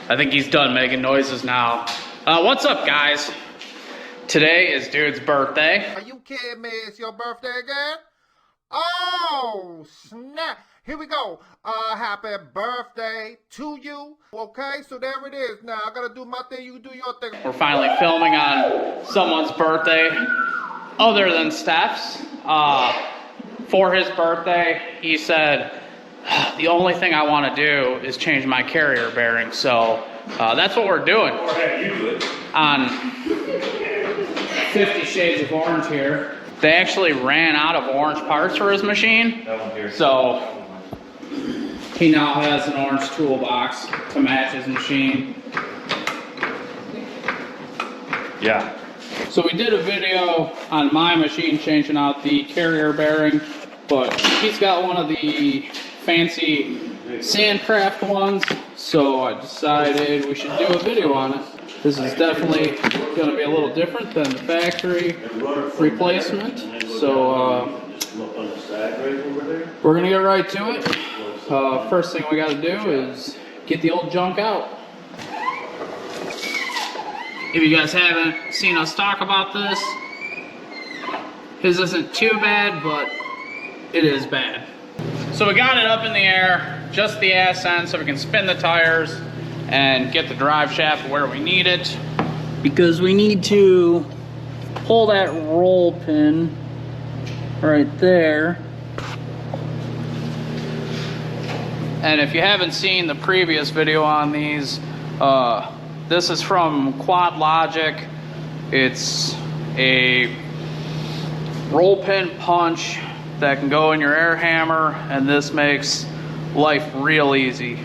I think he's done making noises now. What's up, guys? Today is Dude's birthday. Are you kidding me? It's your birthday again? Oh, snap. Here we go. Happy birthday to you. Okay, so there it is. Now, I gotta do my thing. You do your thing. We're finally filming on someone's birthday other than Steph's. For his birthday, he said, the only thing I want to do is change my carrier bearing. So that's what we're doing. Or have you do it. On 50 Shades of Orange here. They actually ran out of orange parts for his machine. That one here. So he now has an orange toolbox to match his machine. Yeah. So we did a video on my machine changing out the carrier bearing, but he's got one of the fancy Sandcraft ones, so I decided we should do a video on it. This is definitely going to be a little different than the factory replacement, so we're going to get right to it. First thing we got to do is get the old junk out. If you guys haven't seen us talk about this, his isn't too bad, but it is bad. So we got it up in the air, just the ass end, so we can spin the tires and get the drive shaft where we need it. Because we need to pull that roll pin right there. And if you haven't seen the previous video on these, this is from Quad Logic. It's a roll pin punch that can go in your air hammer, and this makes life real easy.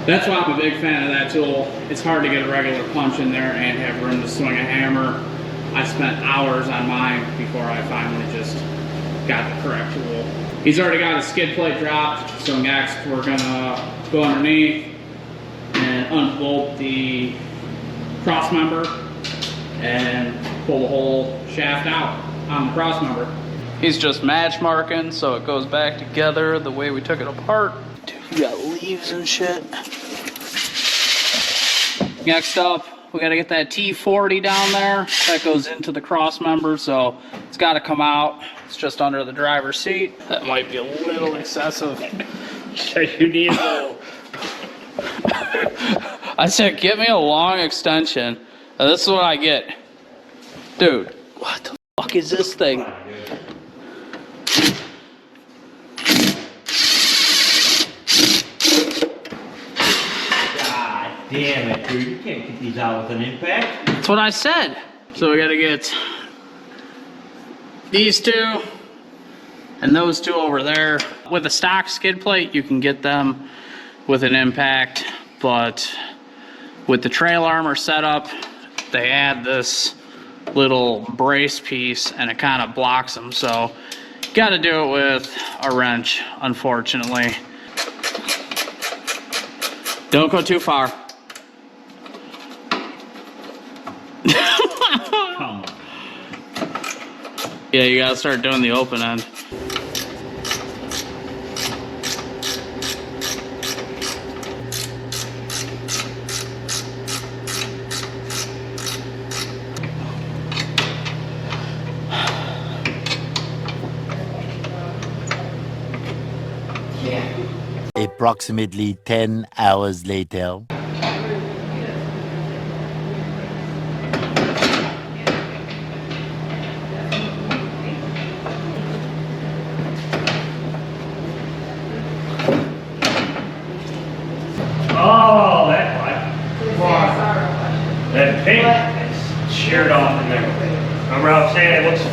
That's why I'm a big fan of that tool. It's hard to get a regular punch in there and have room to swing a hammer. I spent hours on mine before I finally just got the correct tool. He's already got his skid plate dropped, so next we're gonna go underneath and unbolt the cross member and pull the whole shaft out on the cross member. He's just match marking so it goes back together the way we took it apart. Dude, we got leaves and shit. Next up, we gotta get that T40 down there. That goes into the cross member, so it's gotta come out. It's just under the driver's seat. That might be a little excessive. You need a little. I said, get me a long extension. Now, this is what I get. Dude, what the fuck is this thing? Damn it, dude. You can't get these out with an impact. That's what I said. So we gotta get these two and those two over there. With a stock skid plate, you can get them with an impact, but with the trail armor setup, they add this little brace piece and it kind of blocks them. So you gotta do it with a wrench, unfortunately. Don't go too far. Come on. Yeah, you gotta start doing the open end. Approximately 10 hours later. Oh, that light. That pink is sheared off in there. Remember I was saying it looks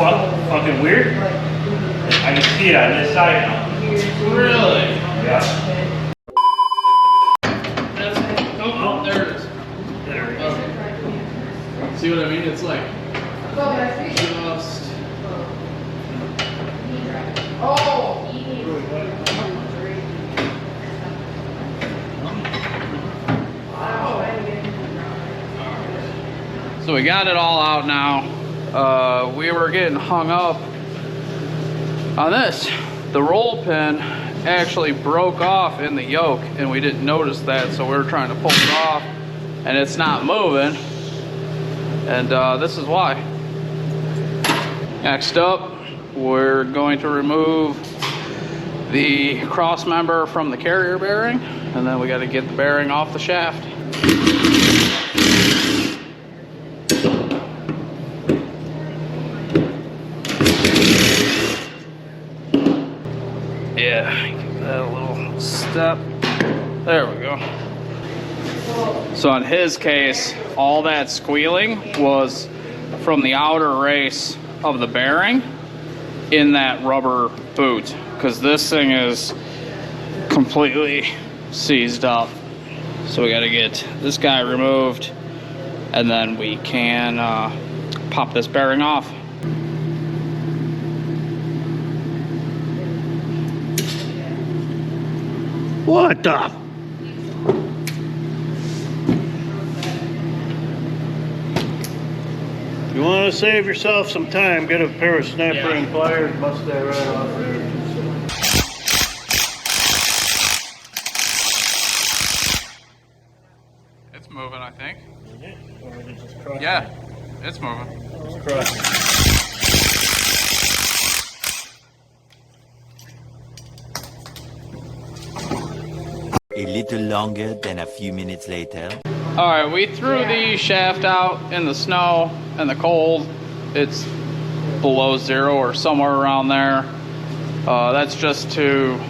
fucking weird? I can see it on this side now. Really? Yeah. Oh, there it is. There we go. See what I mean? It's like just... So we got it all out now. We were getting hung up on this. The roll pin actually broke off in the yoke and we didn't notice that, so we were trying to pull it off and it's not moving, and this is why. Next up, we're going to remove the cross member from the carrier bearing, and then we got to get the bearing off the shaft. Yeah, give that a little step. There we go. So in his case, all that squealing was from the outer race of the bearing in that rubber boot, because this thing is completely seized up. So we got to get this guy removed, and then we can pop this bearing off. What the? You want to save yourself some time, get a pair of snap ring pliers, bust that right off there. It's moving, I think. Is it? Or is it just crossing? Yeah, it's moving. It's crossing. A little longer than a few minutes later. All right, we threw the shaft out in the snow and the cold. It's below 0 or somewhere around there. That's just to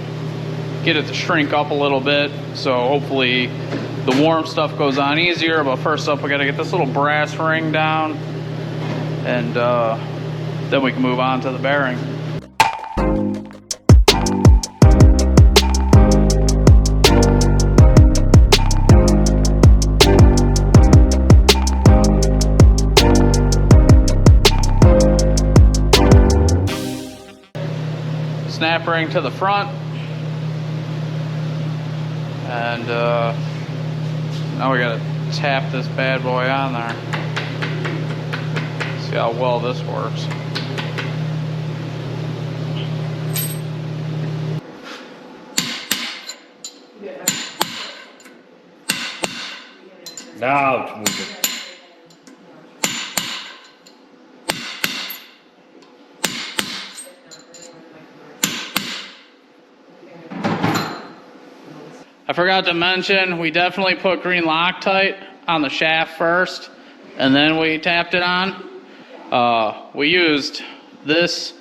get it to shrink up a little bit, so hopefully the warm stuff goes on easier. But first up, we got to get this little brass ring down, and then we can move on to the bearing. Snap ring to the front, and now we gotta tap this bad boy on there. See how well this works. Now it's moving. I forgot to mention, we definitely put green Loctite on the shaft first, and then we tapped it on. We used this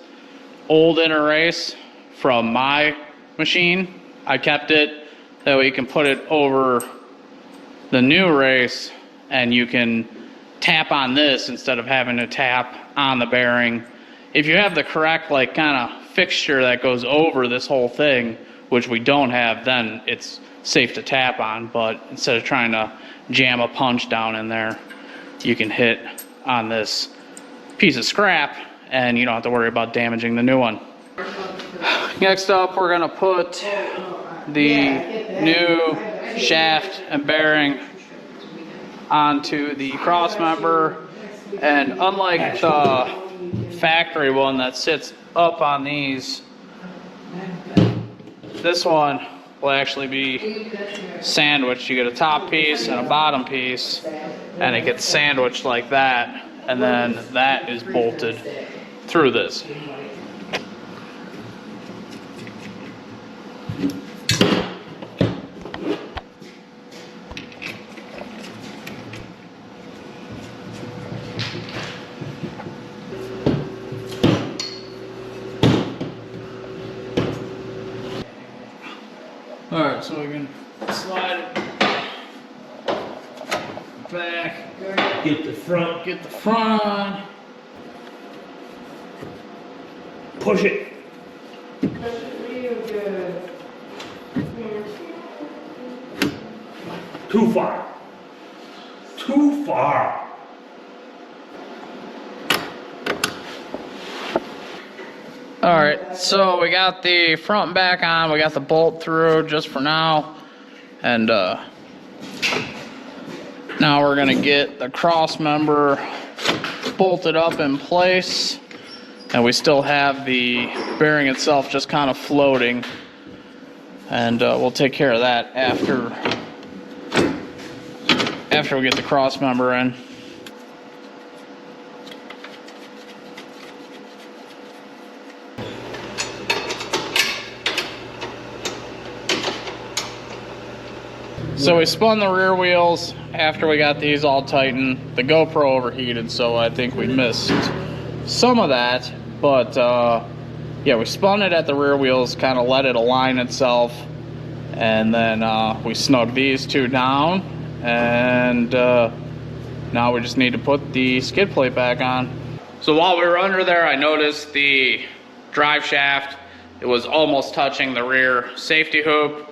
old inner race from my machine. I kept it, that way you can put it over the new race, and you can tap on this instead of having to tap on the bearing. If you have the correct kind of fixture that goes over this whole thing, which we don't have, then it's safe to tap on. But instead of trying to jam a punch down in there, you can hit on this piece of scrap and you don't have to worry about damaging the new one. Next up, we're gonna put the new shaft and bearing onto the cross member, and unlike the factory one that sits up on these, this one will actually be sandwiched. You get a top piece and a bottom piece, and it gets sandwiched like that, and then that is bolted through this. Alright, so we can slide it back, Get the front. get the front on. Push it. Too far. Too far. Alright, so we got the front and back on, we got the bolt through just for now, and Now we're gonna get the cross member bolted up in place, and we still have the bearing itself just kind of floating, and we'll take care of that after we get the cross member in. So we spun the rear wheels after we got these all tightened. The GoPro overheated, so I think we missed some of that. But yeah, we spun it at the rear wheels, kind of let it align itself. And then we snugged these two down. And now we just need to put the skid plate back on. So while we were under there, I noticed the drive shaft, it was almost touching the rear safety hoop.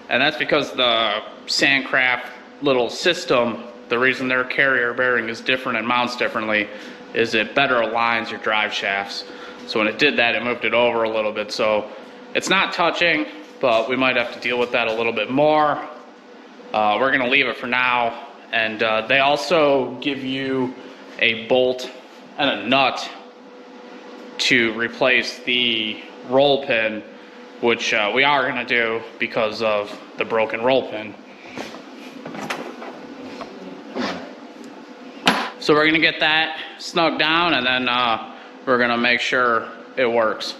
And that's because the Sandcraft little system, the reason their carrier bearing is different and mounts differently is it better aligns your drive shafts. So when it did that, it moved it over a little bit. So it's not touching, but we might have to deal with that a little bit more. We're gonna leave it for now. And they also give you a bolt and a nut to replace the roll pin, which we are gonna do because of the broken roll pin. So we're gonna get that snugged down, and then we're gonna make sure it works.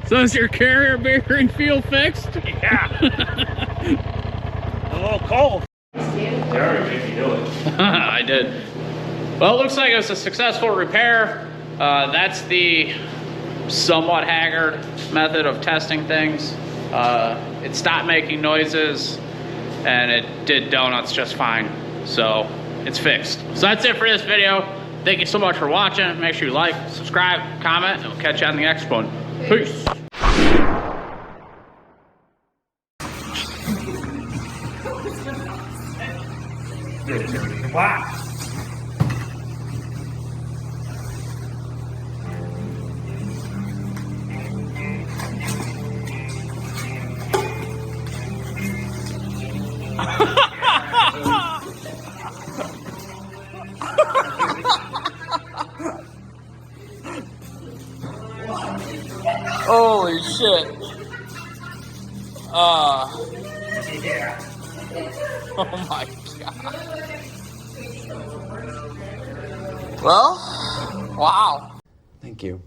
So is your carrier bearing feel fixed? Yeah. A little cold. They already made me do it. I did. Well, it looks like it was a successful repair. That's the somewhat haggard method of testing things. It stopped making noises, and it did donuts just fine. So it's fixed. So that's it for this video. Thank you so much for watching. Make sure you like, subscribe, comment, and we'll catch you on the next one. Peace. Wow. Holy shit. Yeah. Oh my god. Well, wow. Thank you.